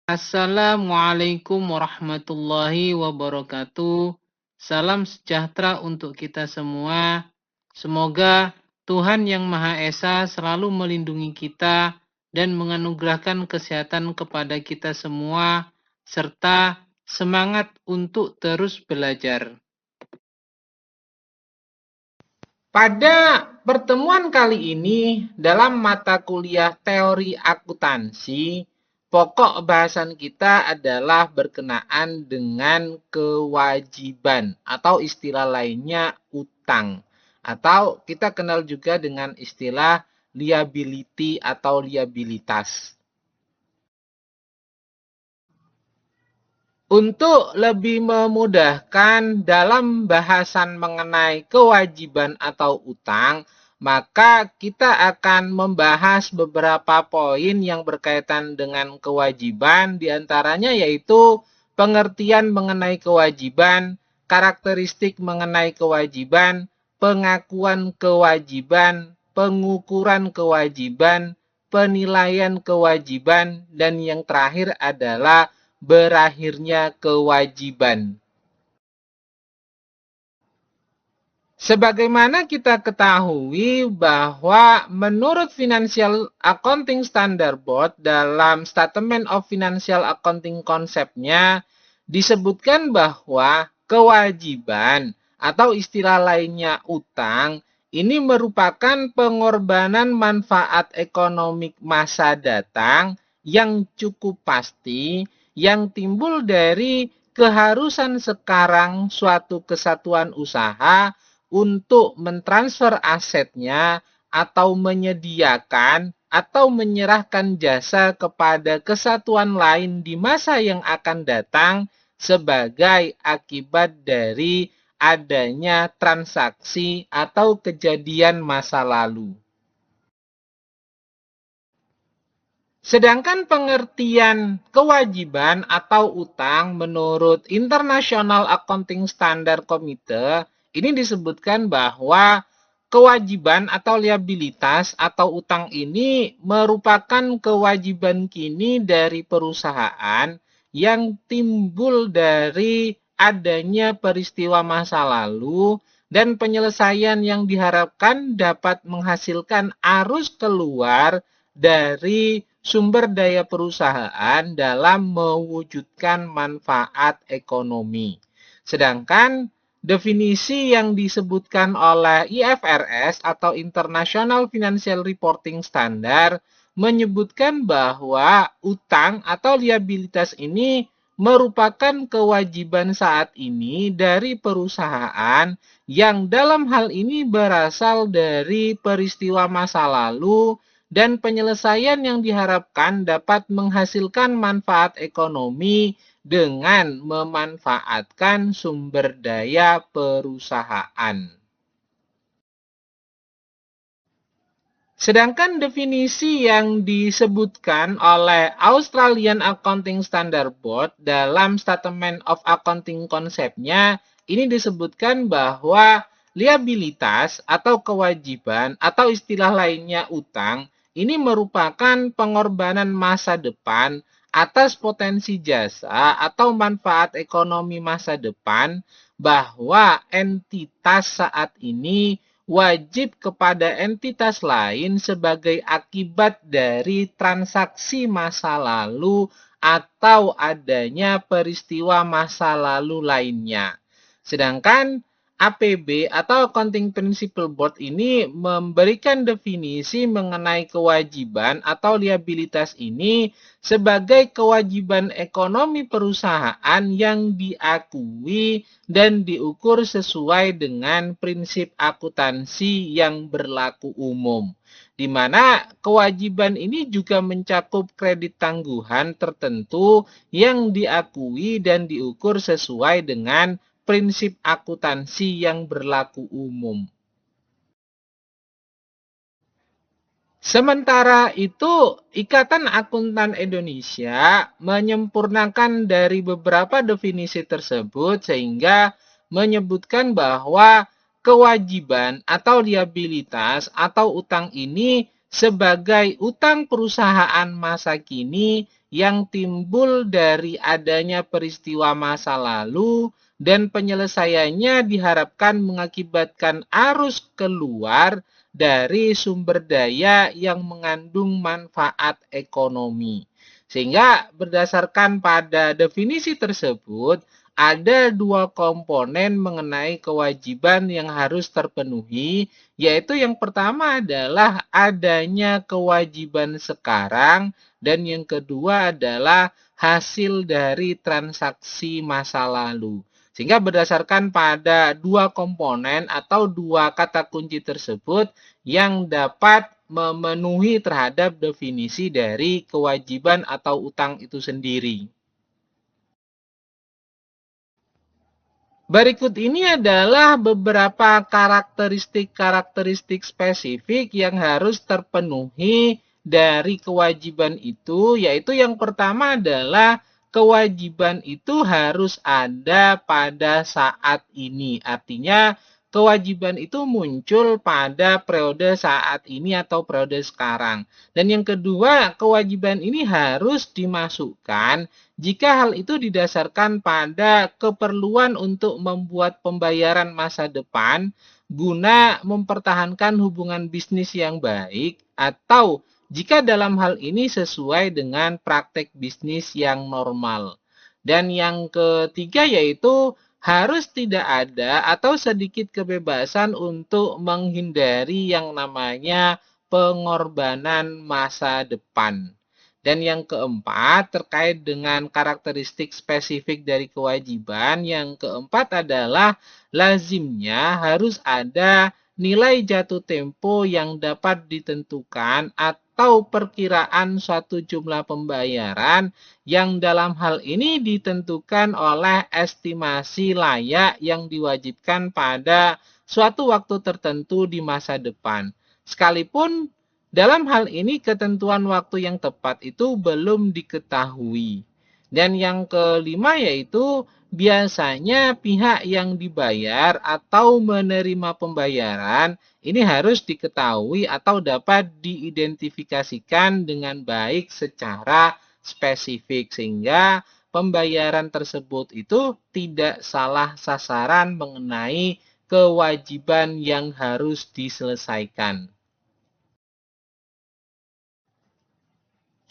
Assalamualaikum warahmatullahi wabarakatuh. Salam sejahtera untuk kita semua. Semoga Tuhan Yang Maha Esa selalu melindungi kita dan menganugerahkan kesehatan kepada kita semua, serta semangat untuk terus belajar. Pada pertemuan kali ini, dalam mata kuliah teori akuntansi, pokok bahasan kita adalah berkenaan dengan kewajiban atau istilah lainnya utang. Atau kita kenal juga dengan istilah liability atau liabilitas. Untuk lebih memudahkan dalam bahasan mengenai kewajiban atau utang, maka kita akan membahas beberapa poin yang berkaitan dengan kewajiban, diantaranya yaitu pengertian mengenai kewajiban, karakteristik mengenai kewajiban, pengakuan kewajiban, pengukuran kewajiban, penilaian kewajiban, dan yang terakhir adalah berakhirnya kewajiban. Sebagaimana kita ketahui bahwa menurut Financial Accounting Standard Board dalam Statement of Financial Accounting konsepnya disebutkan bahwa kewajiban atau istilah lainnya utang ini merupakan pengorbanan manfaat ekonomi masa datang yang cukup pasti yang timbul dari keharusan sekarang suatu kesatuan usaha untuk mentransfer asetnya atau menyediakan atau menyerahkan jasa kepada kesatuan lain di masa yang akan datang sebagai akibat dari adanya transaksi atau kejadian masa lalu. Sedangkan pengertian kewajiban atau utang menurut International Accounting Standard Committee ini disebutkan bahwa kewajiban atau liabilitas atau utang ini merupakan kewajiban kini dari perusahaan yang timbul dari adanya peristiwa masa lalu dan penyelesaian yang diharapkan dapat menghasilkan arus keluar dari sumber daya perusahaan dalam mewujudkan manfaat ekonomi. Sedangkan definisi yang disebutkan oleh IFRS atau International Financial Reporting Standard menyebutkan bahwa utang atau liabilitas ini merupakan kewajiban saat ini dari perusahaan yang dalam hal ini berasal dari peristiwa masa lalu dan penyelesaian yang diharapkan dapat menghasilkan manfaat ekonomi dengan memanfaatkan sumber daya perusahaan. Sedangkan definisi yang disebutkan oleh Australian Accounting Standard Board dalam Statement of Accounting konsepnya, ini disebutkan bahwa liabilitas atau kewajiban atau istilah lainnya utang, ini merupakan pengorbanan masa depan atas potensi jasa atau manfaat ekonomi masa depan bahwa entitas saat ini wajib kepada entitas lain sebagai akibat dari transaksi masa lalu atau adanya peristiwa masa lalu lainnya. Sedangkan APB atau Accounting Principle Board ini memberikan definisi mengenai kewajiban atau liabilitas ini sebagai kewajiban ekonomi perusahaan yang diakui dan diukur sesuai dengan prinsip akuntansi yang berlaku umum. Di mana kewajiban ini juga mencakup kredit tangguhan tertentu yang diakui dan diukur sesuai dengan prinsip akuntansi yang berlaku umum. Sementara itu, Ikatan Akuntan Indonesia menyempurnakan dari beberapa definisi tersebut sehingga menyebutkan bahwa kewajiban atau liabilitas atau utang ini sebagai utang perusahaan masa kini yang timbul dari adanya peristiwa masa lalu dan penyelesaiannya diharapkan mengakibatkan arus keluar dari sumber daya yang mengandung manfaat ekonomi. Sehingga berdasarkan pada definisi tersebut, ada dua komponen mengenai kewajiban yang harus terpenuhi, yaitu yang pertama adalah adanya kewajiban sekarang dan yang kedua adalah hasil dari transaksi masa lalu. Sehingga berdasarkan pada dua komponen atau dua kata kunci tersebut yang dapat memenuhi terhadap definisi dari kewajiban atau utang itu sendiri. Berikut ini adalah beberapa karakteristik-karakteristik spesifik yang harus terpenuhi dari kewajiban itu, yaitu yang pertama adalah kewajiban itu harus ada pada saat ini. Artinya, kewajiban itu muncul pada periode saat ini atau periode sekarang. Dan yang kedua, kewajiban ini harus dimasukkan jika hal itu didasarkan pada keperluan untuk membuat pembayaran masa depan guna mempertahankan hubungan bisnis yang baik atau jika dalam hal ini sesuai dengan praktek bisnis yang normal. Dan yang ketiga yaitu harus tidak ada atau sedikit kebebasan untuk menghindari yang namanya pengorbanan masa depan. Dan yang keempat, terkait dengan karakteristik spesifik dari kewajiban, yang keempat adalah lazimnya harus ada nilai jatuh tempo yang dapat ditentukan atau perkiraan suatu jumlah pembayaran yang dalam hal ini ditentukan oleh estimasi layak yang diwajibkan pada suatu waktu tertentu di masa depan. Sekalipun dalam hal ini ketentuan waktu yang tepat itu belum diketahui. Dan yang kelima yaitu biasanya pihak yang dibayar atau menerima pembayaran ini harus diketahui atau dapat diidentifikasikan dengan baik secara spesifik sehingga pembayaran tersebut itu tidak salah sasaran mengenai kewajiban yang harus diselesaikan.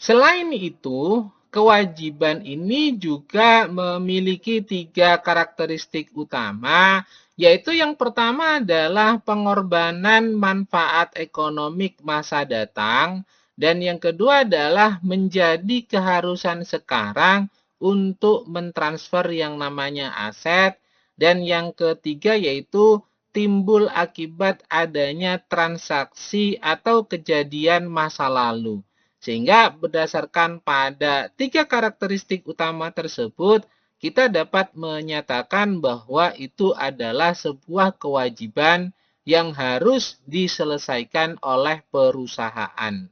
Selain itu, kewajiban ini juga memiliki tiga karakteristik utama, yaitu yang pertama adalah pengorbanan manfaat ekonomik masa datang, dan yang kedua adalah menjadi keharusan sekarang untuk mentransfer yang namanya aset, dan yang ketiga yaitu timbul akibat adanya transaksi atau kejadian masa lalu. Sehingga berdasarkan pada tiga karakteristik utama tersebut, kita dapat menyatakan bahwa itu adalah sebuah kewajiban yang harus diselesaikan oleh perusahaan.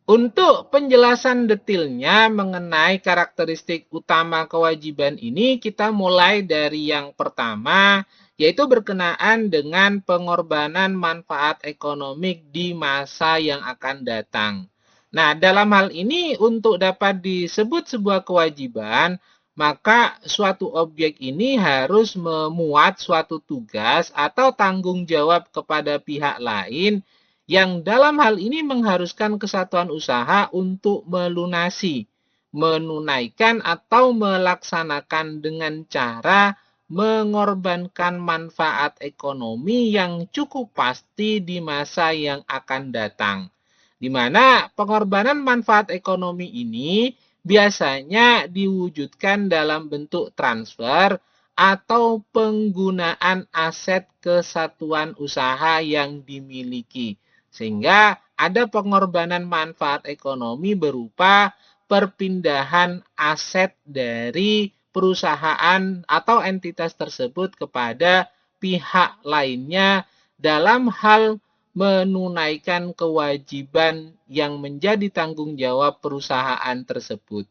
Untuk penjelasan detailnya mengenai karakteristik utama kewajiban ini, kita mulai dari yang pertama, yaitu berkenaan dengan pengorbanan manfaat ekonomik di masa yang akan datang. Nah, dalam hal ini untuk dapat disebut sebuah kewajiban, maka suatu objek ini harus memuat suatu tugas atau tanggung jawab kepada pihak lain yang dalam hal ini mengharuskan kesatuan usaha untuk melunasi, menunaikan atau melaksanakan dengan cara mengorbankan manfaat ekonomi yang cukup pasti di masa yang akan datang. Di mana pengorbanan manfaat ekonomi ini biasanya diwujudkan dalam bentuk transfer atau penggunaan aset kesatuan usaha yang dimiliki. Sehingga ada pengorbanan manfaat ekonomi berupa perpindahan aset dari perusahaan atau entitas tersebut kepada pihak lainnya dalam hal menunaikan kewajiban yang menjadi tanggung jawab perusahaan tersebut.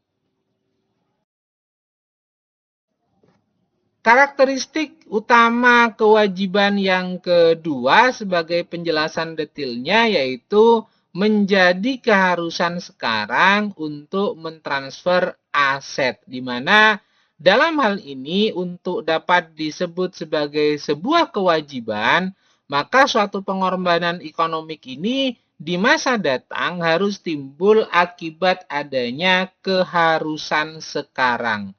Karakteristik utama kewajiban yang kedua sebagai penjelasan detailnya yaitu menjadi keharusan sekarang untuk mentransfer aset, di mana dalam hal ini untuk dapat disebut sebagai sebuah kewajiban, maka suatu pengorbanan ekonomik ini di masa datang harus timbul akibat adanya keharusan sekarang.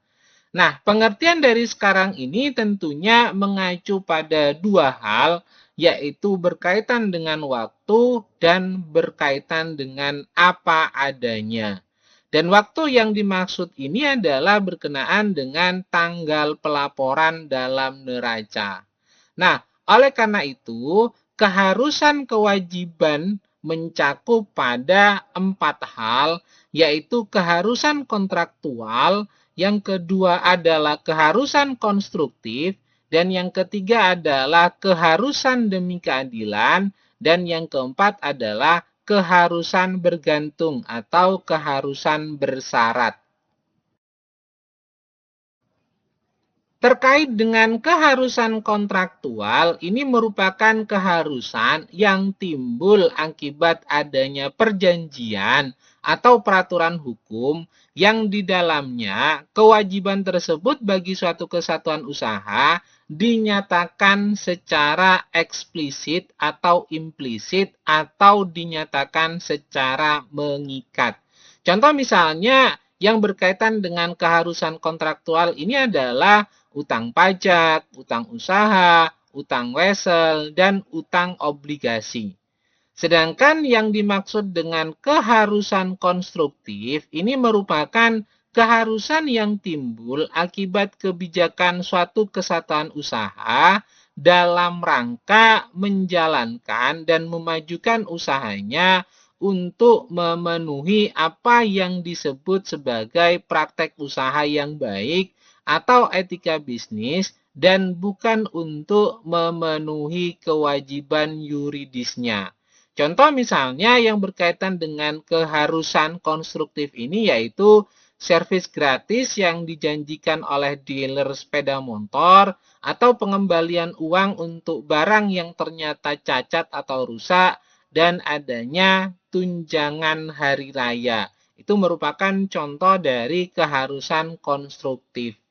Nah, pengertian dari sekarang ini tentunya mengacu pada dua hal, yaitu berkaitan dengan waktu dan berkaitan dengan apa adanya. Dan waktu yang dimaksud ini adalah berkenaan dengan tanggal pelaporan dalam neraca. Nah, oleh karena itu, keharusan kewajiban mencakup pada empat hal, yaitu keharusan kontraktual, yang kedua adalah keharusan konstruktif, dan yang ketiga adalah keharusan demi keadilan, dan yang keempat adalah keharusan bergantung atau keharusan bersyarat. Terkait dengan keharusan kontraktual, ini merupakan keharusan yang timbul akibat adanya perjanjian atau peraturan hukum yang di dalamnya kewajiban tersebut bagi suatu kesatuan usaha dinyatakan secara eksplisit atau implisit atau dinyatakan secara mengikat. Contoh misalnya yang berkaitan dengan keharusan kontraktual ini adalah utang pajak, utang usaha, utang wesel, dan utang obligasi. Sedangkan yang dimaksud dengan keharusan konstruktif ini merupakan keharusan yang timbul akibat kebijakan suatu kesatuan usaha dalam rangka menjalankan dan memajukan usahanya untuk memenuhi apa yang disebut sebagai praktek usaha yang baik atau etika bisnis dan bukan untuk memenuhi kewajiban yuridisnya. Contoh misalnya yang berkaitan dengan keharusan konstruktif ini yaitu servis gratis yang dijanjikan oleh dealer sepeda motor atau pengembalian uang untuk barang yang ternyata cacat atau rusak dan adanya tunjangan hari raya. Itu merupakan contoh dari keharusan konstruktif.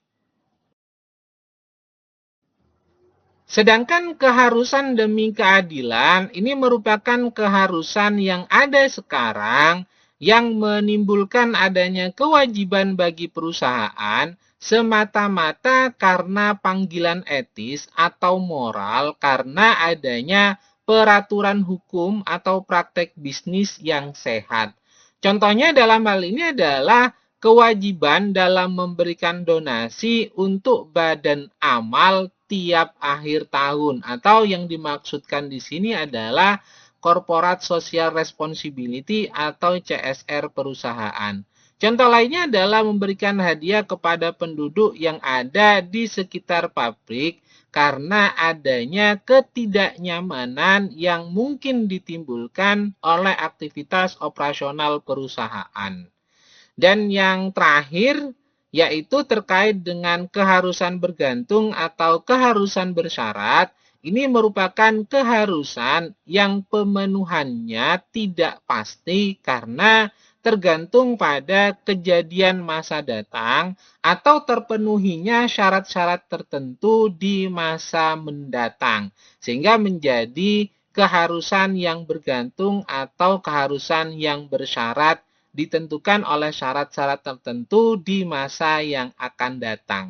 Sedangkan keharusan demi keadilan ini merupakan keharusan yang ada sekarang yang menimbulkan adanya kewajiban bagi perusahaan semata-mata karena panggilan etis atau moral karena adanya peraturan hukum atau praktek bisnis yang sehat. Contohnya dalam hal ini adalah kewajiban dalam memberikan donasi untuk badan amal tiap akhir tahun atau yang dimaksudkan di sini adalah Corporate Social Responsibility atau CSR perusahaan. Contoh lainnya adalah memberikan hadiah kepada penduduk yang ada di sekitar pabrik karena adanya ketidaknyamanan yang mungkin ditimbulkan oleh aktivitas operasional perusahaan. Dan yang terakhir yaitu terkait dengan keharusan bergantung atau keharusan bersyarat. Ini merupakan keharusan yang pemenuhannya tidak pasti karena tergantung pada kejadian masa datang atau terpenuhinya syarat-syarat tertentu di masa mendatang. Sehingga menjadi keharusan yang bergantung atau keharusan yang bersyarat ditentukan oleh syarat-syarat tertentu di masa yang akan datang.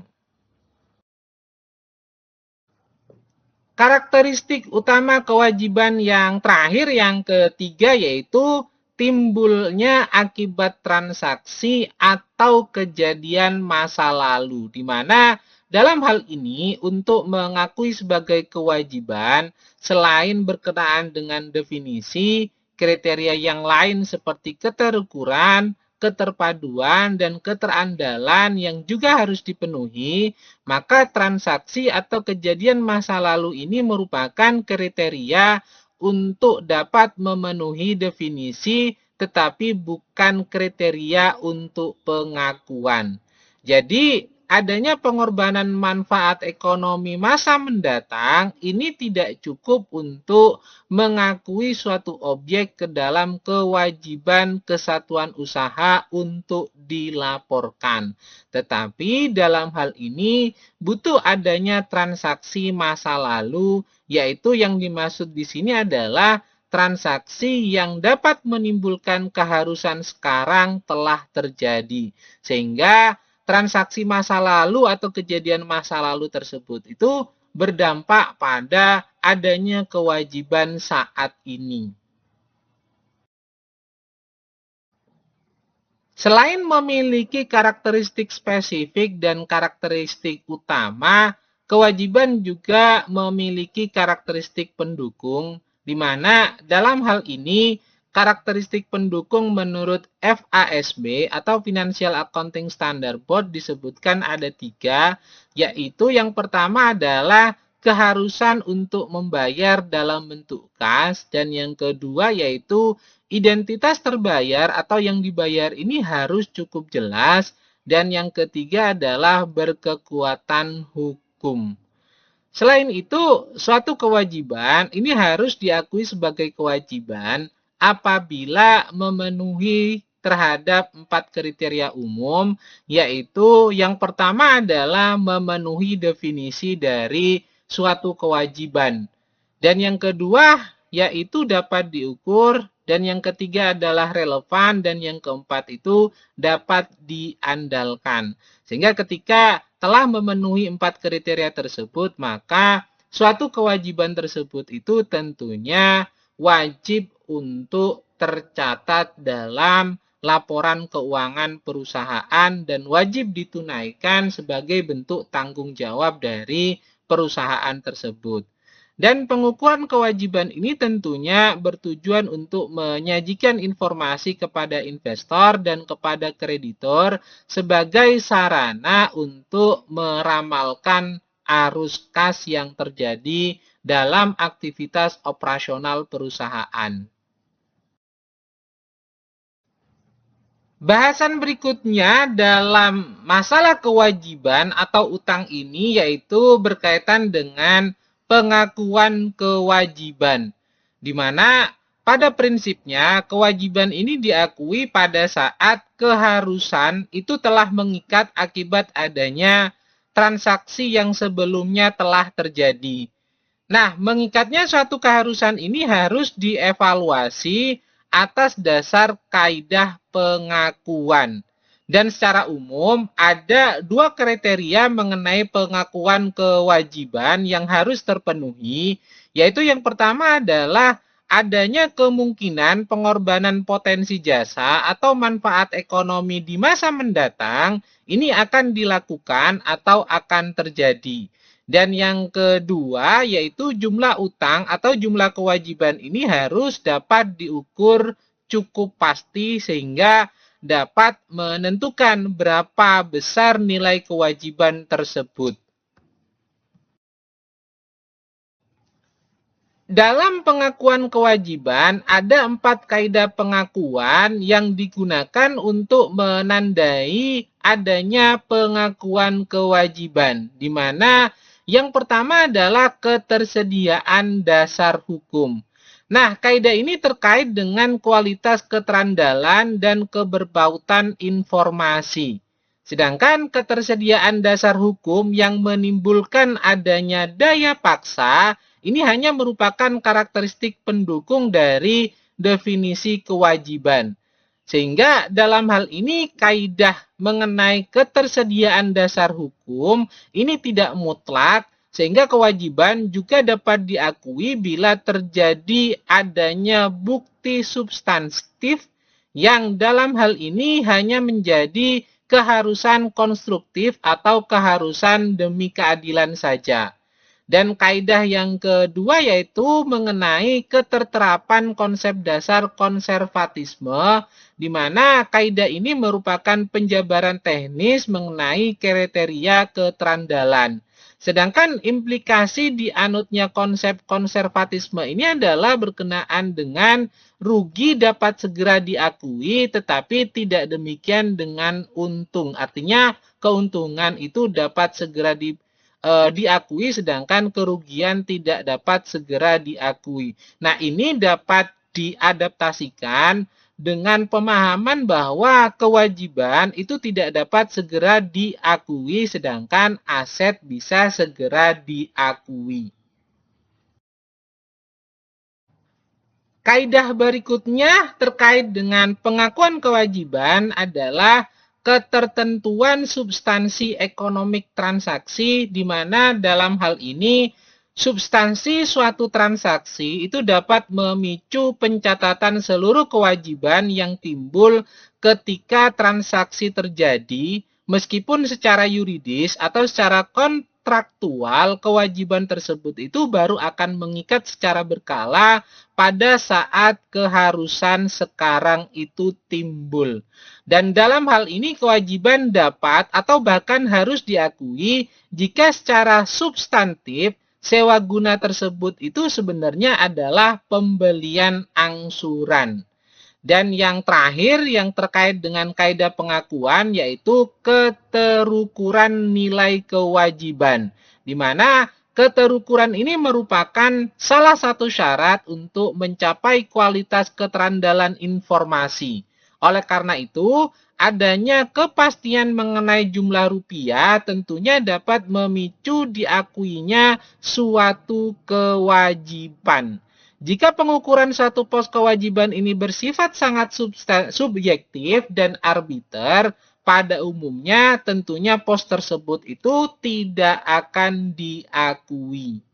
Karakteristik utama kewajiban yang terakhir, yang ketiga, yaitu timbulnya akibat transaksi atau kejadian masa lalu, di mana dalam hal ini untuk mengakui sebagai kewajiban, selain berkenaan dengan definisi, kriteria yang lain seperti keterukuran, keterpaduan, dan keterandalan yang juga harus dipenuhi, maka transaksi atau kejadian masa lalu ini merupakan kriteria untuk dapat memenuhi definisi, tetapi bukan kriteria untuk pengakuan. Jadi, adanya pengorbanan manfaat ekonomi masa mendatang ini tidak cukup untuk mengakui suatu objek ke dalam kewajiban kesatuan usaha untuk dilaporkan. Tetapi dalam hal ini butuh adanya transaksi masa lalu, yaitu yang dimaksud di sini adalah transaksi yang dapat menimbulkan keharusan sekarang telah terjadi. Sehingga transaksi masa lalu atau kejadian masa lalu tersebut itu berdampak pada adanya kewajiban saat ini. Selain memiliki karakteristik spesifik dan karakteristik utama, kewajiban juga memiliki karakteristik pendukung, di mana dalam hal ini karakteristik pendukung menurut FASB atau Financial Accounting Standard Board disebutkan ada 3, yaitu yang pertama adalah keharusan untuk membayar dalam bentuk kas, dan yang kedua yaitu identitas terbayar atau yang dibayar ini harus cukup jelas, dan yang ketiga adalah berkekuatan hukum. Selain itu, suatu kewajiban ini harus diakui sebagai kewajiban apabila memenuhi terhadap 4 kriteria umum, yaitu yang pertama adalah memenuhi definisi dari suatu kewajiban. Dan yang kedua yaitu dapat diukur, dan yang ketiga adalah relevan, dan yang keempat itu dapat diandalkan. Sehingga ketika telah memenuhi 4 kriteria tersebut, maka suatu kewajiban tersebut itu tentunya wajib untuk tercatat dalam laporan keuangan perusahaan dan wajib ditunaikan sebagai bentuk tanggung jawab dari perusahaan tersebut. Dan pengukuran kewajiban ini tentunya bertujuan untuk menyajikan informasi kepada investor dan kepada kreditor sebagai sarana untuk meramalkan arus kas yang terjadi dalam aktivitas operasional perusahaan. Bahasan berikutnya dalam masalah kewajiban atau utang ini yaitu berkaitan dengan pengakuan kewajiban, di mana pada prinsipnya kewajiban ini diakui pada saat keharusan itu telah mengikat akibat adanya transaksi yang sebelumnya telah terjadi. Nah, mengikatnya suatu keharusan ini harus dievaluasi atas dasar kaidah pengakuan. Dan secara umum ada 2 kriteria mengenai pengakuan kewajiban yang harus terpenuhi, yaitu yang pertama adalah adanya kemungkinan pengorbanan potensi jasa atau manfaat ekonomi di masa mendatang ini akan dilakukan atau akan terjadi. Dan yang kedua yaitu jumlah utang atau jumlah kewajiban ini harus dapat diukur cukup pasti sehingga dapat menentukan berapa besar nilai kewajiban tersebut. Dalam pengakuan kewajiban, ada 4 kaidah pengakuan yang digunakan untuk menandai adanya pengakuan kewajiban, di mana yang pertama adalah ketersediaan dasar hukum. Nah, kaidah ini terkait dengan kualitas keterandalan dan keberbautan informasi. Sedangkan ketersediaan dasar hukum yang menimbulkan adanya daya paksa, ini hanya merupakan karakteristik pendukung dari definisi kewajiban. Sehingga dalam hal ini kaidah mengenai ketersediaan dasar hukum ini tidak mutlak, sehingga kewajiban juga dapat diakui bila terjadi adanya bukti substantif yang dalam hal ini hanya menjadi keharusan konstruktif atau keharusan demi keadilan saja. Dan kaidah yang kedua yaitu mengenai keterterapan konsep dasar konservatisme, di mana kaidah ini merupakan penjabaran teknis mengenai kriteria keterandalan. Sedangkan implikasi dianutnya konsep konservatisme ini adalah berkenaan dengan rugi dapat segera diakui, tetapi tidak demikian dengan untung. Artinya keuntungan itu dapat segera diakui, sedangkan kerugian tidak dapat segera diakui. Nah, ini dapat diadaptasikan dengan pemahaman bahwa kewajiban itu tidak dapat segera diakui, sedangkan aset bisa segera diakui. Kaidah berikutnya terkait dengan pengakuan kewajiban adalah ketertentuan substansi ekonomik transaksi, di mana dalam hal ini substansi suatu transaksi itu dapat memicu pencatatan seluruh kewajiban yang timbul ketika transaksi terjadi, meskipun secara yuridis atau secara kontraktual kewajiban tersebut itu baru akan mengikat secara berkala pada saat keharusan sekarang itu timbul. Dan dalam hal ini kewajiban dapat atau bahkan harus diakui jika secara substantif sewa guna tersebut itu sebenarnya adalah pembelian angsuran. Dan yang terakhir yang terkait dengan kaidah pengakuan yaitu keterukuran nilai kewajiban, di mana keterukuran ini merupakan salah satu syarat untuk mencapai kualitas keterandalan informasi. Oleh karena itu, adanya kepastian mengenai jumlah rupiah tentunya dapat memicu diakuinya suatu kewajiban. Jika pengukuran suatu pos kewajiban ini bersifat sangat subjektif dan arbiter, pada umumnya tentunya pos tersebut itu tidak akan diakui.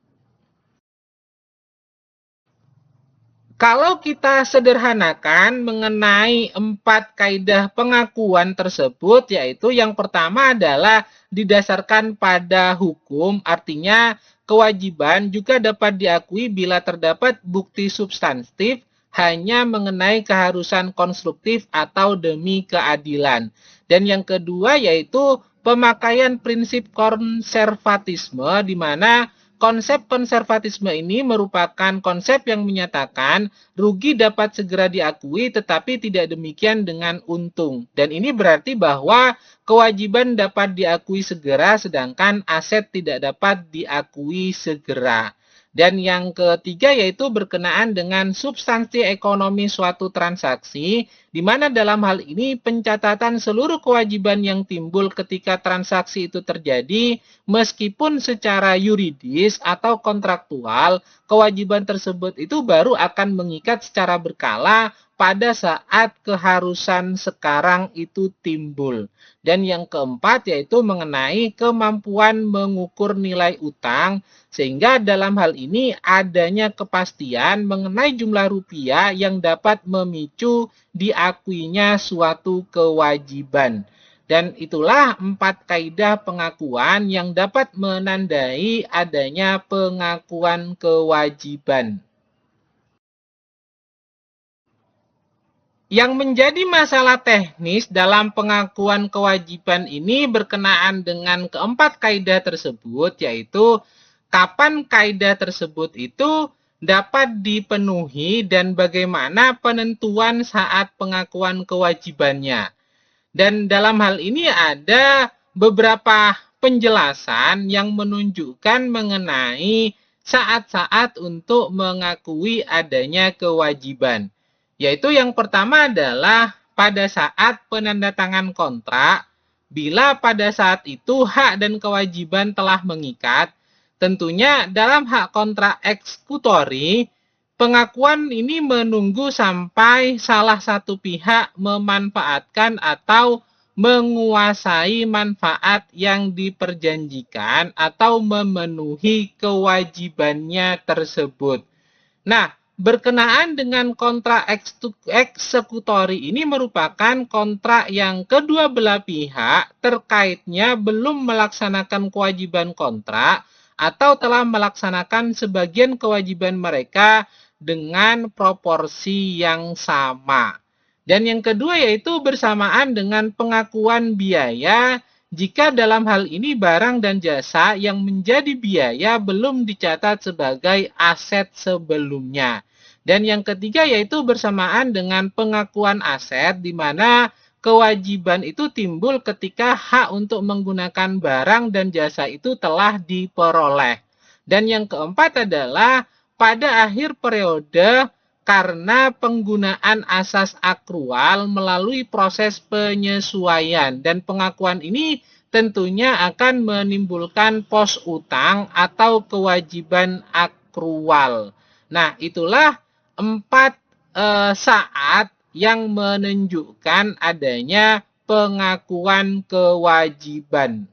Kalau kita sederhanakan mengenai 4 kaidah pengakuan tersebut, yaitu yang pertama adalah didasarkan pada hukum, artinya kewajiban juga dapat diakui bila terdapat bukti substantif hanya mengenai keharusan konstruktif atau demi keadilan. Dan yang kedua yaitu pemakaian prinsip konservatisme, di mana konsep konservatisme ini merupakan konsep yang menyatakan rugi dapat segera diakui tetapi tidak demikian dengan untung. Dan ini berarti bahwa kewajiban dapat diakui segera sedangkan aset tidak dapat diakui segera. Dan yang ketiga yaitu berkenaan dengan substansi ekonomi suatu transaksi, di mana dalam hal ini pencatatan seluruh kewajiban yang timbul ketika transaksi itu terjadi, meskipun secara yuridis atau kontraktual, kewajiban tersebut itu baru akan mengikat secara berkala pada saat keharusan sekarang itu timbul. Dan yang keempat yaitu mengenai kemampuan mengukur nilai utang, sehingga dalam hal ini adanya kepastian mengenai jumlah rupiah yang dapat memicu diakuinya suatu kewajiban. Dan itulah 4 kaidah pengakuan yang dapat menandai adanya pengakuan kewajiban. Yang menjadi masalah teknis dalam pengakuan kewajiban ini berkenaan dengan keempat kaidah tersebut, yaitu kapan kaidah tersebut itu dapat dipenuhi dan bagaimana penentuan saat pengakuan kewajibannya. Dan dalam hal ini ada beberapa penjelasan yang menunjukkan mengenai saat-saat untuk mengakui adanya kewajiban. Yaitu yang pertama adalah pada saat penandatangan kontrak, bila pada saat itu hak dan kewajiban telah mengikat, tentunya dalam hak kontrak eksekutori, pengakuan ini menunggu sampai salah satu pihak memanfaatkan atau menguasai manfaat yang diperjanjikan atau memenuhi kewajibannya tersebut. Nah, berkenaan dengan kontrak eksekutori ini merupakan kontrak yang kedua belah pihak terkaitnya belum melaksanakan kewajiban kontrak atau telah melaksanakan sebagian kewajiban mereka dengan proporsi yang sama. Dan yang kedua yaitu bersamaan dengan pengakuan biaya jika dalam hal ini barang dan jasa yang menjadi biaya belum dicatat sebagai aset sebelumnya. Dan yang ketiga yaitu bersamaan dengan pengakuan aset, di mana kewajiban itu timbul ketika hak untuk menggunakan barang dan jasa itu telah diperoleh. Dan yang keempat adalah pada akhir periode karena penggunaan asas akrual melalui proses penyesuaian, dan pengakuan ini tentunya akan menimbulkan pos utang atau kewajiban akrual. Nah, itulah 4 saat yang menunjukkan adanya pengakuan kewajiban.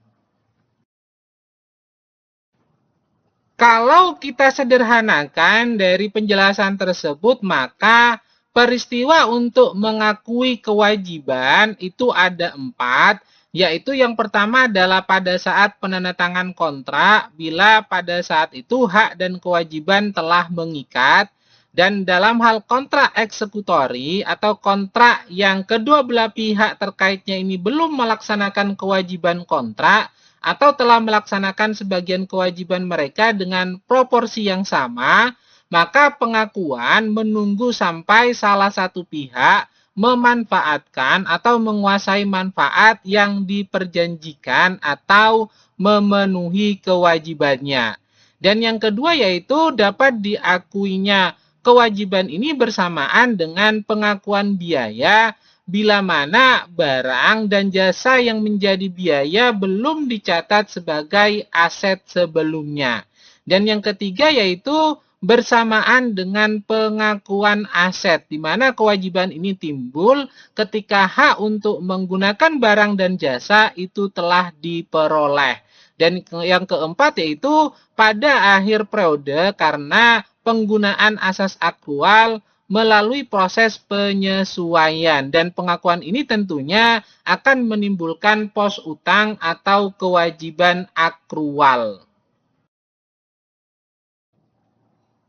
Kalau kita sederhanakan dari penjelasan tersebut, maka peristiwa untuk mengakui kewajiban itu ada 4, yaitu yang pertama adalah pada saat penandatangan kontrak, bila pada saat itu hak dan kewajiban telah mengikat, dan dalam hal kontrak eksekutori atau kontrak yang kedua belah pihak terkaitnya ini belum melaksanakan kewajiban kontrak, atau telah melaksanakan sebagian kewajiban mereka dengan proporsi yang sama, maka pengakuan menunggu sampai salah satu pihak memanfaatkan atau menguasai manfaat yang diperjanjikan atau memenuhi kewajibannya. Dan yang kedua yaitu dapat diakuinya kewajiban ini bersamaan dengan pengakuan biaya bila mana barang dan jasa yang menjadi biaya belum dicatat sebagai aset sebelumnya. Dan yang ketiga yaitu bersamaan dengan pengakuan aset, di mana kewajiban ini timbul ketika hak untuk menggunakan barang dan jasa itu telah diperoleh. Dan yang keempat yaitu pada akhir periode karena penggunaan asas akrual melalui proses penyesuaian, dan pengakuan ini tentunya akan menimbulkan pos utang atau kewajiban akrual.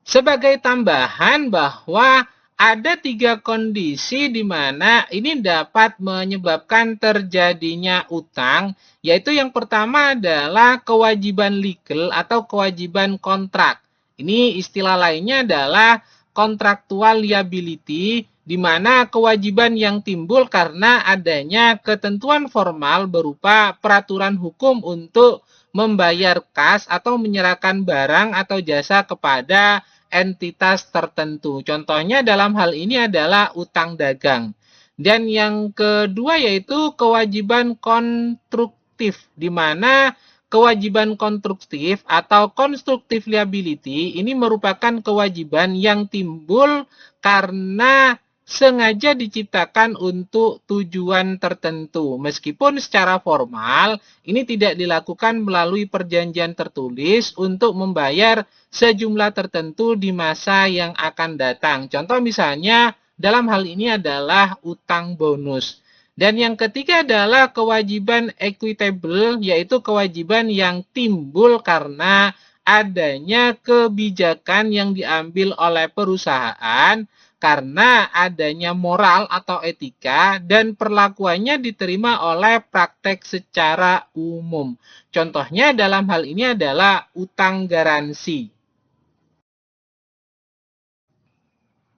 Sebagai tambahan bahwa ada 3 kondisi di mana ini dapat menyebabkan terjadinya utang, yaitu yang pertama adalah kewajiban legal atau kewajiban kontrak. Ini istilah lainnya adalah contractual liability, di mana kewajiban yang timbul karena adanya ketentuan formal berupa peraturan hukum untuk membayar kas atau menyerahkan barang atau jasa kepada entitas tertentu. Contohnya dalam hal ini adalah utang dagang. Dan yang kedua yaitu kewajiban konstruktif, di mana kewajiban konstruktif atau constructive liability ini merupakan kewajiban yang timbul karena sengaja diciptakan untuk tujuan tertentu. Meskipun secara formal ini tidak dilakukan melalui perjanjian tertulis untuk membayar sejumlah tertentu di masa yang akan datang. Contoh misalnya dalam hal ini adalah utang bonus. Dan yang ketiga adalah kewajiban equitable, yaitu kewajiban yang timbul karena adanya kebijakan yang diambil oleh perusahaan karena adanya moral atau etika dan perlakuannya diterima oleh praktek secara umum. Contohnya dalam hal ini adalah utang garansi.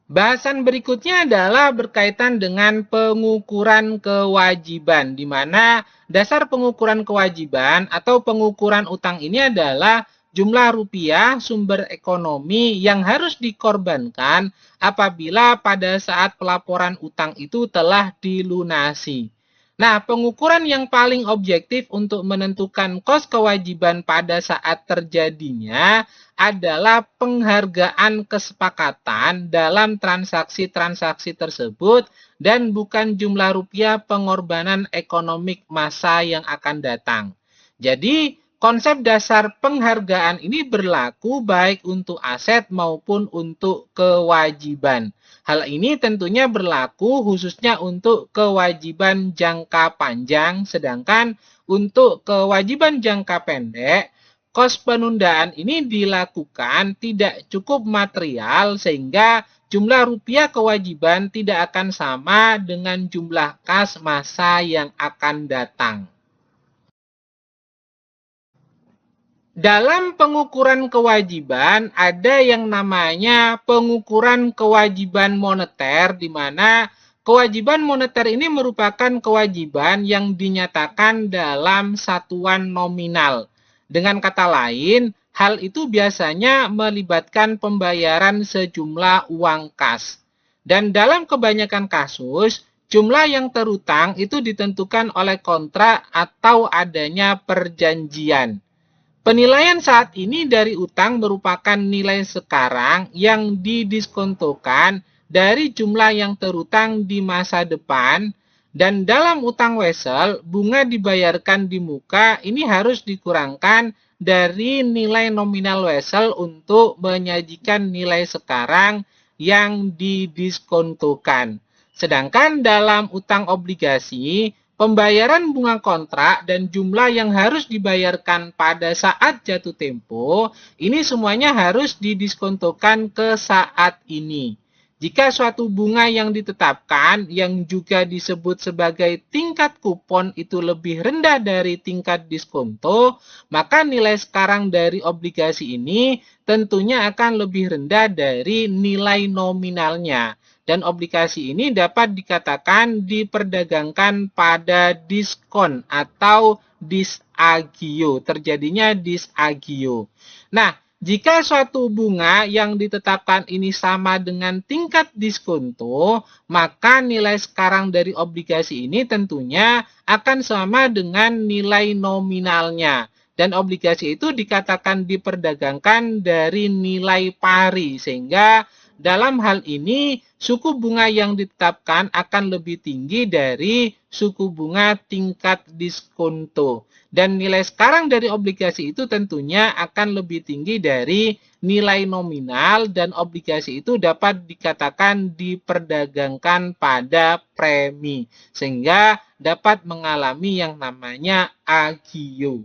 Bahasan berikutnya adalah berkaitan dengan pengukuran kewajiban, di mana dasar pengukuran kewajiban atau pengukuran utang ini adalah jumlah rupiah sumber ekonomi yang harus dikorbankan apabila pada saat pelaporan utang itu telah dilunasi. Nah, pengukuran yang paling objektif untuk menentukan kos kewajiban pada saat terjadinya adalah penghargaan kesepakatan dalam transaksi-transaksi tersebut dan bukan jumlah rupiah pengorbanan ekonomik masa yang akan datang. Jadi, konsep dasar penghargaan ini berlaku baik untuk aset maupun untuk kewajiban. Hal ini tentunya berlaku khususnya untuk kewajiban jangka panjang, sedangkan untuk kewajiban jangka pendek, kos penundaan ini dilakukan tidak cukup material sehingga jumlah rupiah kewajiban tidak akan sama dengan jumlah kas masa yang akan datang. Dalam pengukuran kewajiban ada yang namanya pengukuran kewajiban moneter, di mana kewajiban moneter ini merupakan kewajiban yang dinyatakan dalam satuan nominal. Dengan kata lain, hal itu biasanya melibatkan pembayaran sejumlah uang kas. Dan dalam kebanyakan kasus, jumlah yang terutang itu ditentukan oleh kontrak atau adanya perjanjian. Penilaian saat ini dari utang merupakan nilai sekarang yang didiskontokan dari jumlah yang terutang di masa depan, dan dalam utang wesel, bunga dibayarkan di muka ini harus dikurangkan dari nilai nominal wesel untuk menyajikan nilai sekarang yang didiskontokan. Sedangkan dalam utang obligasi, pembayaran bunga kontrak dan jumlah yang harus dibayarkan pada saat jatuh tempo, ini semuanya harus didiskontokan ke saat ini. Jika suatu bunga yang ditetapkan yang juga disebut sebagai tingkat kupon itu lebih rendah dari tingkat diskonto, maka nilai sekarang dari obligasi ini tentunya akan lebih rendah dari nilai nominalnya. Dan obligasi ini dapat dikatakan diperdagangkan pada diskon atau disagio, terjadinya disagio. Nah, jika suatu bunga yang ditetapkan ini sama dengan tingkat diskonto, maka nilai sekarang dari obligasi ini tentunya akan sama dengan nilai nominalnya. Dan obligasi itu dikatakan diperdagangkan dari nilai pari, sehingga dalam hal ini, suku bunga yang ditetapkan akan lebih tinggi dari suku bunga tingkat diskonto. Dan nilai sekarang dari obligasi itu tentunya akan lebih tinggi dari nilai nominal, dan obligasi itu dapat dikatakan diperdagangkan pada premi, sehingga dapat mengalami yang namanya agio.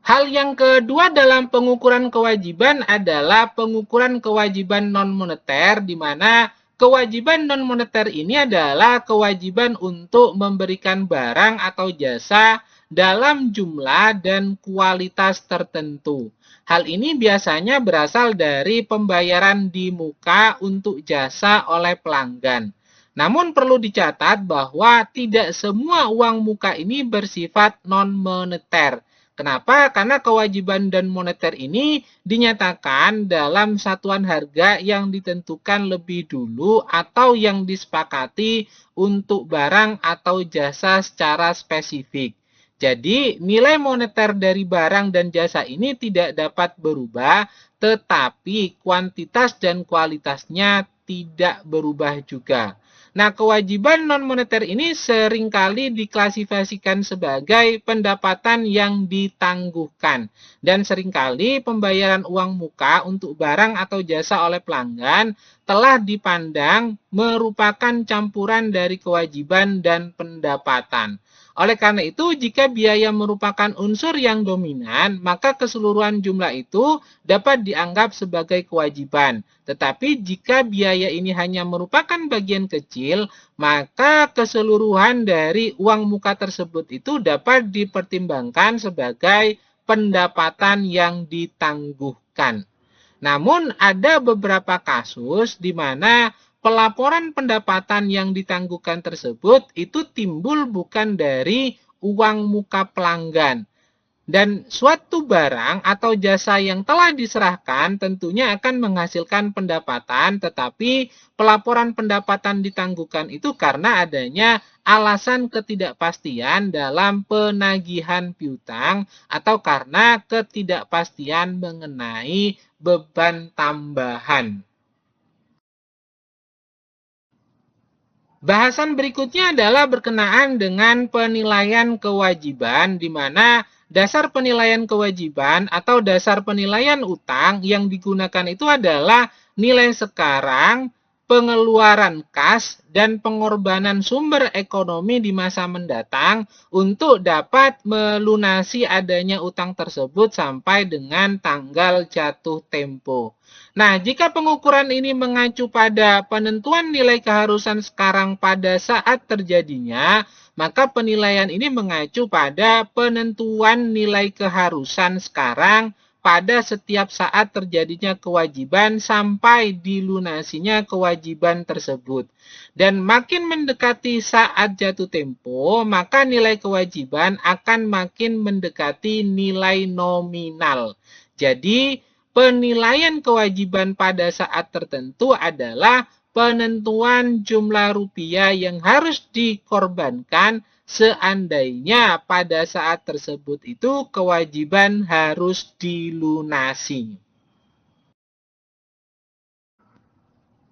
Hal yang kedua dalam pengukuran kewajiban adalah pengukuran kewajiban non-moneter, di mana kewajiban non-moneter ini adalah kewajiban untuk memberikan barang atau jasa dalam jumlah dan kualitas tertentu. Hal ini biasanya berasal dari pembayaran di muka untuk jasa oleh pelanggan. Namun perlu dicatat bahwa tidak semua uang muka ini bersifat non-moneter. Kenapa? Karena kewajiban dan moneter ini dinyatakan dalam satuan harga yang ditentukan lebih dulu atau yang disepakati untuk barang atau jasa secara spesifik. Jadi, nilai moneter dari barang dan jasa ini tidak dapat berubah, tetapi kuantitas dan kualitasnya tidak berubah juga. Nah, kewajiban non-moneter ini seringkali diklasifikasikan sebagai pendapatan yang ditangguhkan. Dan seringkali pembayaran uang muka untuk barang atau jasa oleh pelanggan telah dipandang merupakan campuran dari kewajiban dan pendapatan. Oleh karena itu, jika biaya merupakan unsur yang dominan, maka keseluruhan jumlah itu dapat dianggap sebagai kewajiban. Tetapi jika biaya ini hanya merupakan bagian kecil, maka keseluruhan dari uang muka tersebut itu dapat dipertimbangkan sebagai pendapatan yang ditangguhkan. Namun ada beberapa kasus di mana pelaporan pendapatan yang ditangguhkan tersebut itu timbul bukan dari uang muka pelanggan. Dan suatu barang atau jasa yang telah diserahkan tentunya akan menghasilkan pendapatan, tetapi pelaporan pendapatan ditangguhkan itu karena adanya alasan ketidakpastian dalam penagihan piutang atau karena ketidakpastian mengenai beban tambahan. Bahasan berikutnya adalah berkenaan dengan penilaian kewajiban, di mana dasar penilaian kewajiban atau dasar penilaian utang yang digunakan itu adalah nilai sekarang pengeluaran kas dan pengorbanan sumber ekonomi di masa mendatang untuk dapat melunasi adanya utang tersebut sampai dengan tanggal jatuh tempo. Nah, jika pengukuran ini mengacu pada penentuan nilai keharusan sekarang pada saat terjadinya, maka penilaian ini mengacu pada penentuan nilai keharusan sekarang pada setiap saat terjadinya kewajiban sampai dilunasinya kewajiban tersebut. Dan makin mendekati saat jatuh tempo, maka nilai kewajiban akan makin mendekati nilai nominal. Jadi, penilaian kewajiban pada saat tertentu adalah penentuan jumlah rupiah yang harus dikorbankan seandainya pada saat tersebut itu kewajiban harus dilunasi.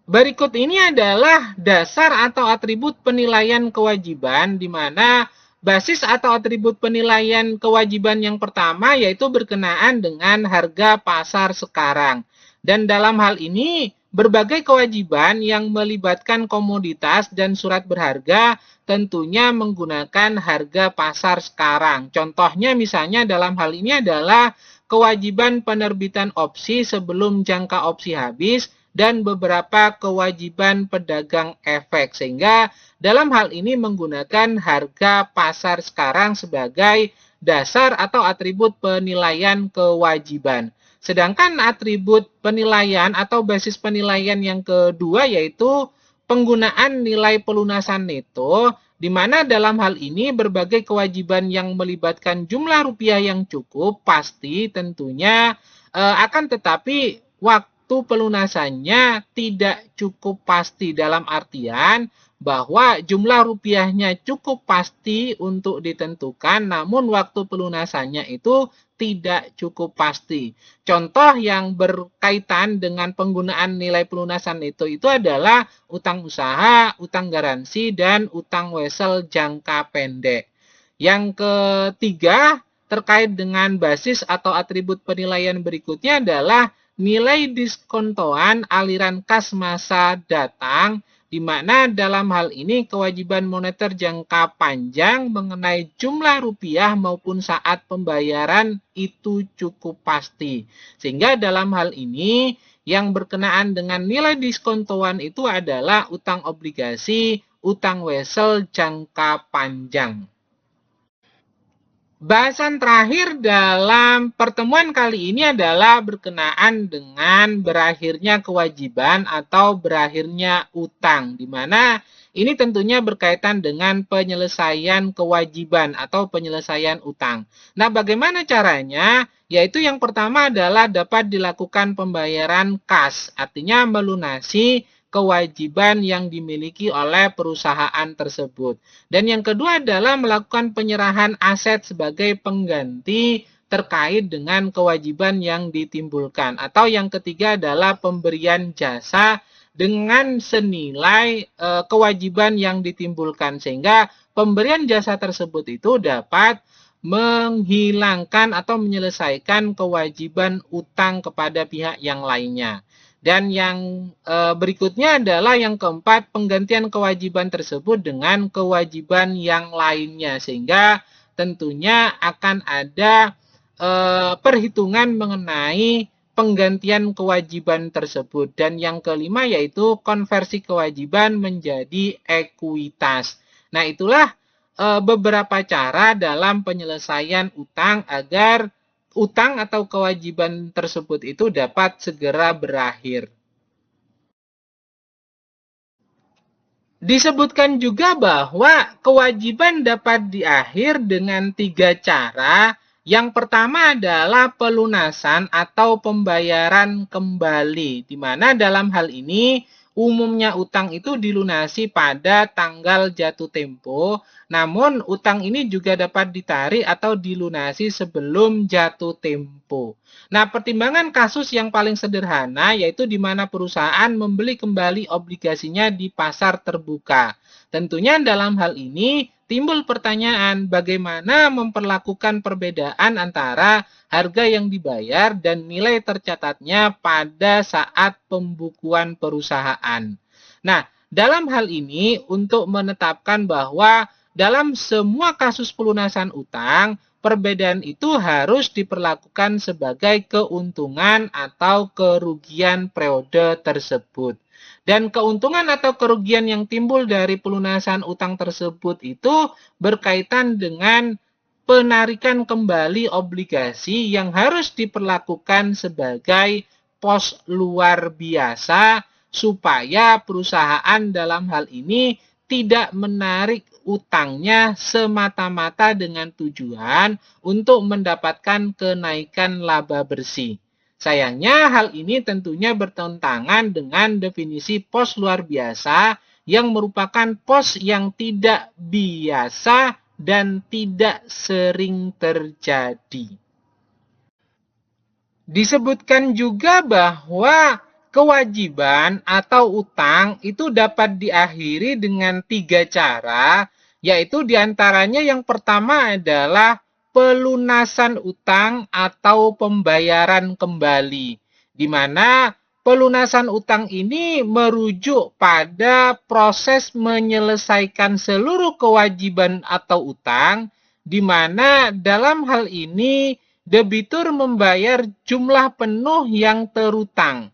Berikut ini adalah dasar atau atribut penilaian kewajiban, di mana basis atau atribut penilaian kewajiban yang pertama yaitu berkenaan dengan harga pasar sekarang. Dan dalam hal ini, berbagai kewajiban yang melibatkan komoditas dan surat berharga tentunya menggunakan harga pasar sekarang. Contohnya misalnya dalam hal ini adalah kewajiban penerbitan opsi sebelum jangka opsi habis dan beberapa kewajiban pedagang efek. Sehingga dalam hal ini menggunakan harga pasar sekarang sebagai dasar atau atribut penilaian kewajiban. Sedangkan atribut penilaian atau basis penilaian yang kedua yaitu penggunaan nilai pelunasan neto, di mana dalam hal ini berbagai kewajiban yang melibatkan jumlah rupiah yang cukup pasti tentunya akan tetapi waktu pelunasannya tidak cukup pasti, dalam artian bahwa jumlah rupiahnya cukup pasti untuk ditentukan, namun waktu pelunasannya itu tidak cukup pasti. Contoh yang berkaitan dengan penggunaan nilai pelunasan itu adalah utang usaha, utang garansi, dan utang wesel jangka pendek. Yang ketiga, terkait dengan basis atau atribut penilaian berikutnya adalah nilai diskontoan aliran kas masa datang, di mana dalam hal ini kewajiban moneter jangka panjang mengenai jumlah rupiah maupun saat pembayaran itu cukup pasti. Sehingga dalam hal ini yang berkenaan dengan nilai diskontoan itu adalah utang obligasi, utang wesel jangka panjang. Bahasan terakhir dalam pertemuan kali ini adalah berkenaan dengan berakhirnya kewajiban atau berakhirnya utang, di mana ini tentunya berkaitan dengan penyelesaian kewajiban atau penyelesaian utang. Nah, bagaimana caranya? Yaitu yang pertama adalah dapat dilakukan pembayaran kas, artinya melunasi kewajiban yang dimiliki oleh perusahaan tersebut. Dan yang kedua adalah melakukan penyerahan aset sebagai pengganti terkait dengan kewajiban yang ditimbulkan. Atau yang ketiga adalah pemberian jasa dengan senilai kewajiban yang ditimbulkan. Sehingga pemberian jasa tersebut itu dapat menghilangkan atau menyelesaikan kewajiban utang kepada pihak yang lainnya. Dan yang berikutnya adalah yang keempat, penggantian kewajiban tersebut dengan kewajiban yang lainnya. Sehingga tentunya akan ada perhitungan mengenai penggantian kewajiban tersebut. Dan yang kelima yaitu konversi kewajiban menjadi ekuitas. Nah, itulah beberapa cara dalam penyelesaian utang agar utang atau kewajiban tersebut itu dapat segera berakhir. Disebutkan juga bahwa kewajiban dapat diakhir dengan 3 cara. Yang pertama adalah pelunasan atau pembayaran kembali, di mana dalam hal ini umumnya utang itu dilunasi pada tanggal jatuh tempo, namun utang ini juga dapat ditarik atau dilunasi sebelum jatuh tempo. Nah, pertimbangan kasus yang paling sederhana yaitu di mana perusahaan membeli kembali obligasinya di pasar terbuka. Tentunya dalam hal ini timbul pertanyaan bagaimana memperlakukan perbedaan antara harga yang dibayar dan nilai tercatatnya pada saat pembukuan perusahaan. Nah, dalam hal ini untuk menetapkan bahwa dalam semua kasus pelunasan utang, perbedaan itu harus diperlakukan sebagai keuntungan atau kerugian periode tersebut. Dan keuntungan atau kerugian yang timbul dari pelunasan utang tersebut itu berkaitan dengan penarikan kembali obligasi yang harus diperlakukan sebagai pos luar biasa supaya perusahaan dalam hal ini tidak menarik utangnya semata-mata dengan tujuan untuk mendapatkan kenaikan laba bersih. Sayangnya hal ini tentunya bertentangan dengan definisi pos luar biasa yang merupakan pos yang tidak biasa dan tidak sering terjadi. Disebutkan juga bahwa kewajiban atau utang itu dapat diakhiri dengan 3 cara, yaitu diantaranya yang pertama adalah pelunasan utang atau pembayaran kembali, di mana pelunasan utang ini merujuk pada proses menyelesaikan seluruh kewajiban atau utang, di mana dalam hal ini debitur membayar jumlah penuh yang terutang.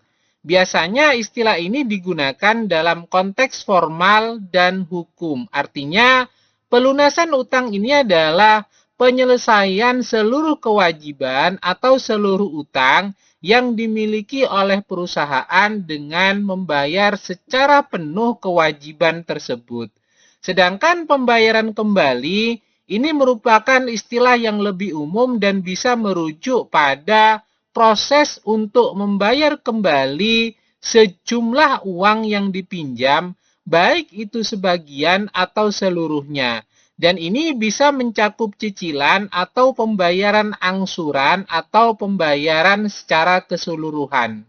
Biasanya istilah ini digunakan dalam konteks formal dan hukum. Artinya, pelunasan utang ini adalah penyelesaian seluruh kewajiban atau seluruh utang yang dimiliki oleh perusahaan dengan membayar secara penuh kewajiban tersebut. Sedangkan pembayaran kembali ini merupakan istilah yang lebih umum dan bisa merujuk pada proses untuk membayar kembali sejumlah uang yang dipinjam, baik itu sebagian atau seluruhnya. Dan ini bisa mencakup cicilan atau pembayaran angsuran atau pembayaran secara keseluruhan.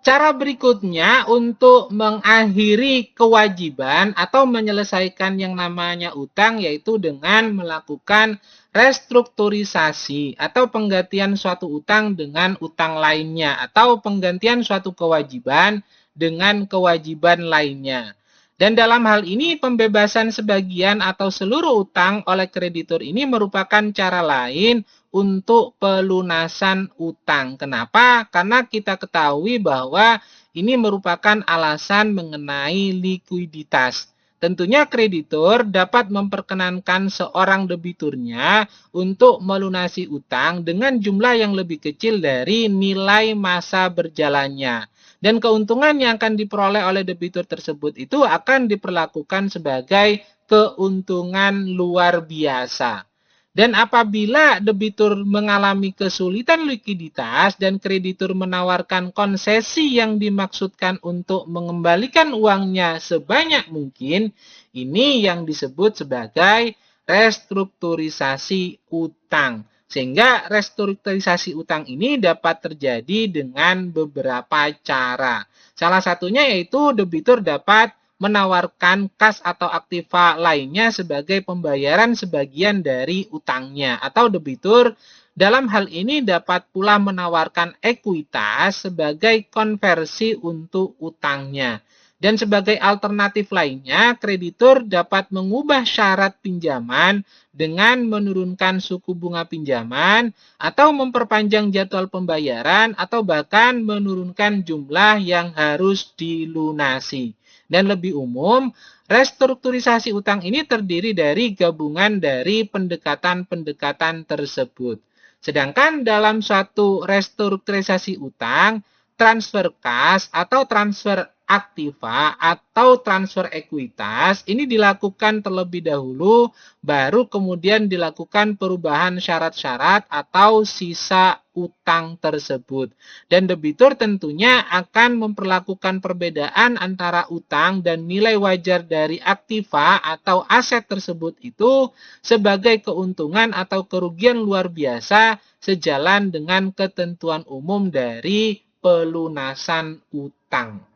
Cara berikutnya untuk mengakhiri kewajiban atau menyelesaikan yang namanya utang yaitu dengan melakukan restrukturisasi atau penggantian suatu utang dengan utang lainnya atau penggantian suatu kewajiban dengan kewajiban lainnya. Dan dalam hal ini pembebasan sebagian atau seluruh utang oleh kreditur ini merupakan cara lain untuk pelunasan utang. Kenapa? Karena kita ketahui bahwa ini merupakan alasan mengenai likuiditas. Tentunya kreditur dapat memperkenankan seorang debiturnya untuk melunasi utang dengan jumlah yang lebih kecil dari nilai masa berjalannya. Dan keuntungan yang akan diperoleh oleh debitur tersebut itu akan diperlakukan sebagai keuntungan luar biasa. Dan apabila debitur mengalami kesulitan likuiditas dan kreditur menawarkan konsesi yang dimaksudkan untuk mengembalikan uangnya sebanyak mungkin, ini yang disebut sebagai restrukturisasi utang. Sehingga restrukturisasi utang ini dapat terjadi dengan beberapa cara. Salah satunya yaitu debitur dapat menawarkan kas atau aktiva lainnya sebagai pembayaran sebagian dari utangnya. Atau debitur dalam hal ini dapat pula menawarkan ekuitas sebagai konversi untuk utangnya. Dan sebagai alternatif lainnya, kreditur dapat mengubah syarat pinjaman dengan menurunkan suku bunga pinjaman atau memperpanjang jadwal pembayaran atau bahkan menurunkan jumlah yang harus dilunasi. Dan lebih umum, restrukturisasi utang ini terdiri dari gabungan dari pendekatan-pendekatan tersebut. Sedangkan dalam suatu restrukturisasi utang, transfer kas atau transfer aktiva atau transfer ekuitas ini dilakukan terlebih dahulu, baru kemudian dilakukan perubahan syarat-syarat atau sisa utang tersebut. Dan debitur tentunya akan memperlakukan perbedaan antara utang dan nilai wajar dari aktiva atau aset tersebut itu sebagai keuntungan atau kerugian luar biasa sejalan dengan ketentuan umum dari pelunasan utang.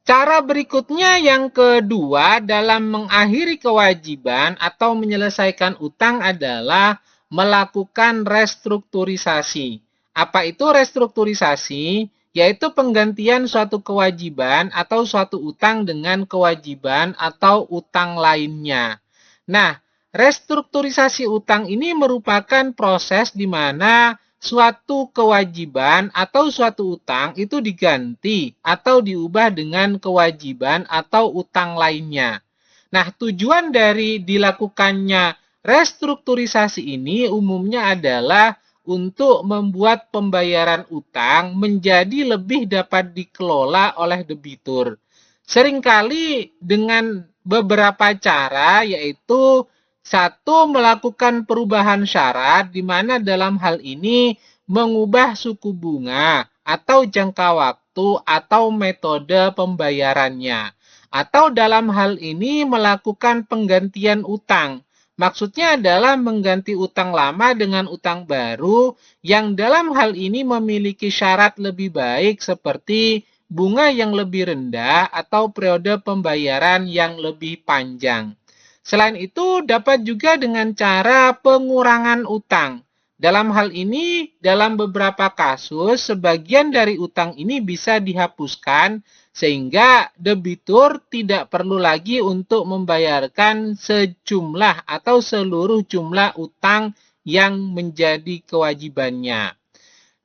Cara berikutnya yang kedua dalam mengakhiri kewajiban atau menyelesaikan utang adalah melakukan restrukturisasi Apa itu restrukturisasi? Yaitu penggantian suatu kewajiban atau suatu utang dengan kewajiban atau utang lainnya. Nah, restrukturisasi utang ini merupakan proses di mana suatu kewajiban atau suatu utang itu diganti atau diubah dengan kewajiban atau utang lainnya. Nah, tujuan dari dilakukannya restrukturisasi ini umumnya adalah untuk membuat pembayaran utang menjadi lebih dapat dikelola oleh debitur. Seringkali dengan beberapa cara, yaitu satu, melakukan perubahan syarat, di mana dalam hal ini mengubah suku bunga atau jangka waktu atau metode pembayarannya. Atau dalam hal ini melakukan penggantian utang. Maksudnya adalah mengganti utang lama dengan utang baru yang dalam hal ini memiliki syarat lebih baik seperti bunga yang lebih rendah atau periode pembayaran yang lebih panjang. Selain itu, dapat juga dengan cara pengurangan utang. Dalam hal ini, dalam beberapa kasus, sebagian dari utang ini bisa dihapuskan sehingga debitur tidak perlu lagi untuk membayarkan sejumlah atau seluruh jumlah utang yang menjadi kewajibannya.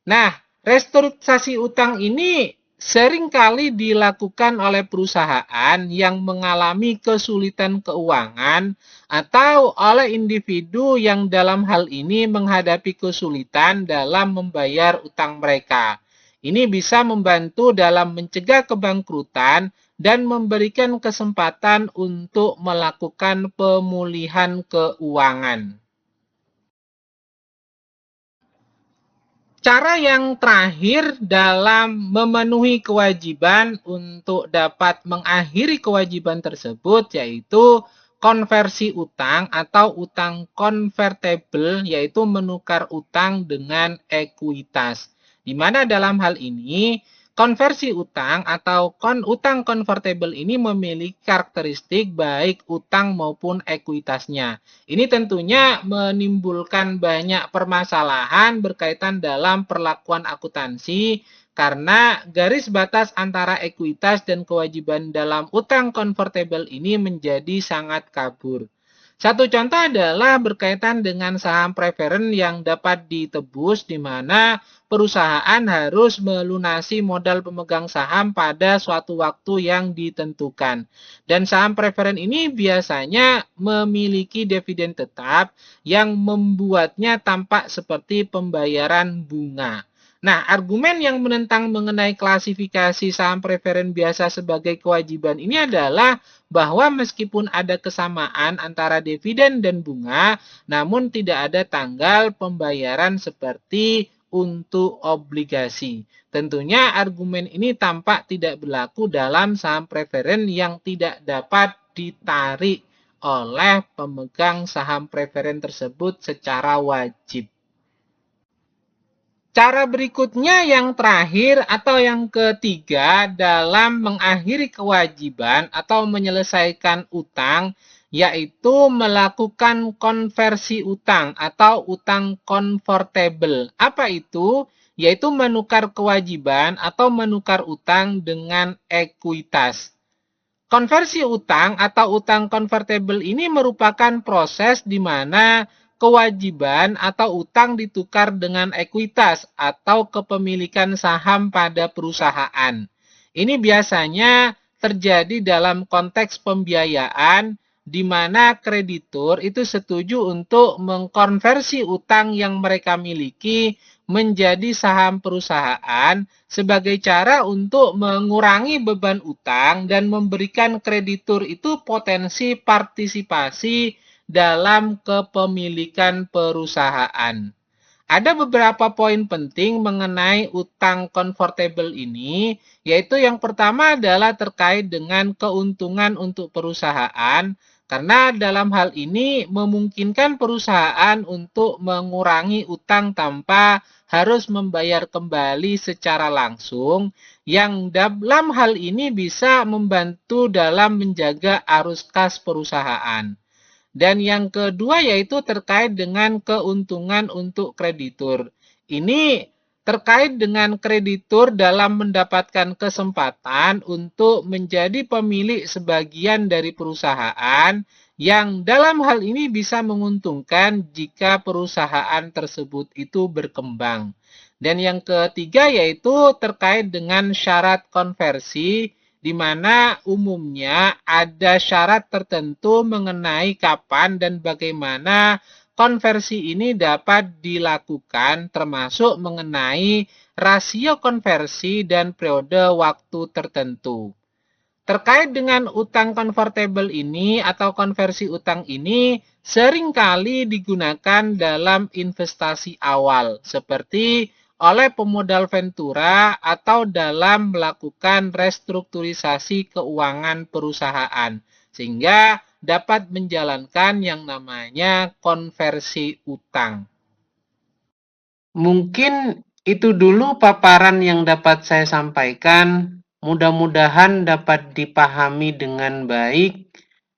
Nah, restrukturisasi utang ini seringkali dilakukan oleh perusahaan yang mengalami kesulitan keuangan atau oleh individu yang dalam hal ini menghadapi kesulitan dalam membayar utang mereka. Ini bisa membantu dalam mencegah kebangkrutan dan memberikan kesempatan untuk melakukan pemulihan keuangan. Cara yang terakhir dalam memenuhi kewajiban untuk dapat mengakhiri kewajiban tersebut yaitu konversi utang atau utang konvertible, yaitu menukar utang dengan ekuitas. Di mana dalam hal ini konversi utang atau utang konvertible ini memiliki karakteristik baik utang maupun ekuitasnya. Ini tentunya menimbulkan banyak permasalahan berkaitan dalam perlakuan akuntansi karena garis batas antara ekuitas dan kewajiban dalam utang konvertible ini menjadi sangat kabur. Satu contoh adalah berkaitan dengan saham preferen yang dapat ditebus di mana perusahaan harus melunasi modal pemegang saham pada suatu waktu yang ditentukan. Dan saham preferen ini biasanya memiliki dividen tetap yang membuatnya tampak seperti pembayaran bunga. Nah, argumen yang menentang mengenai klasifikasi saham preferen biasa sebagai kewajiban ini adalah bahwa meskipun ada kesamaan antara dividen dan bunga, namun tidak ada tanggal pembayaran seperti untuk obligasi. Tentunya argumen ini tampak tidak berlaku dalam saham preferen yang tidak dapat ditarik oleh pemegang saham preferen tersebut secara wajib. Cara berikutnya yang terakhir atau yang ketiga dalam mengakhiri kewajiban atau menyelesaikan utang yaitu melakukan konversi utang atau utang konvertible. Apa itu? Yaitu menukar kewajiban atau menukar utang dengan ekuitas. Konversi utang atau utang konvertible ini merupakan proses di mana kewajiban atau utang ditukar dengan ekuitas atau kepemilikan saham pada perusahaan. Ini biasanya terjadi dalam konteks pembiayaan di mana kreditur itu setuju untuk mengkonversi utang yang mereka miliki menjadi saham perusahaan sebagai cara untuk mengurangi beban utang dan memberikan kreditur itu potensi partisipasi dalam kepemilikan perusahaan. Ada beberapa poin penting mengenai utang konvertible ini, yaitu yang pertama adalah terkait dengan keuntungan untuk perusahaan, karena dalam hal ini memungkinkan perusahaan untuk mengurangi utang tanpa harus membayar kembali secara langsung, yang dalam hal ini bisa membantu dalam menjaga arus kas perusahaan. Dan yang kedua yaitu terkait dengan keuntungan untuk kreditur. Ini terkait dengan kreditur dalam mendapatkan kesempatan untuk menjadi pemilik sebagian dari perusahaan yang dalam hal ini bisa menguntungkan jika perusahaan tersebut itu berkembang. Dan yang ketiga yaitu terkait dengan syarat konversi, di mana umumnya ada syarat tertentu mengenai kapan dan bagaimana konversi ini dapat dilakukan, termasuk mengenai rasio konversi dan periode waktu tertentu. Terkait dengan utang convertible ini atau konversi utang ini seringkali digunakan dalam investasi awal, seperti oleh pemodal ventura atau dalam melakukan restrukturisasi keuangan perusahaan, sehingga dapat menjalankan yang namanya konversi utang. Mungkin itu dulu paparan yang dapat saya sampaikan. Mudah-mudahan dapat dipahami dengan baik.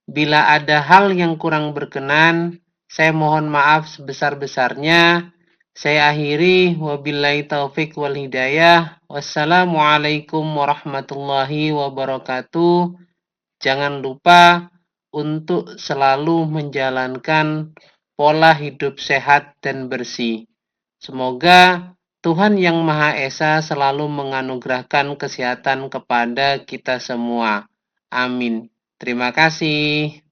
Bila ada hal yang kurang berkenan, saya mohon maaf sebesar-besarnya. Saya akhiri, wabillahi taufik wal hidayah. Wassalamualaikum warahmatullahi wabarakatuh. Jangan lupa untuk selalu menjalankan pola hidup sehat dan bersih. Semoga Tuhan Yang Maha Esa selalu menganugerahkan kesehatan kepada kita semua. Amin. Terima kasih.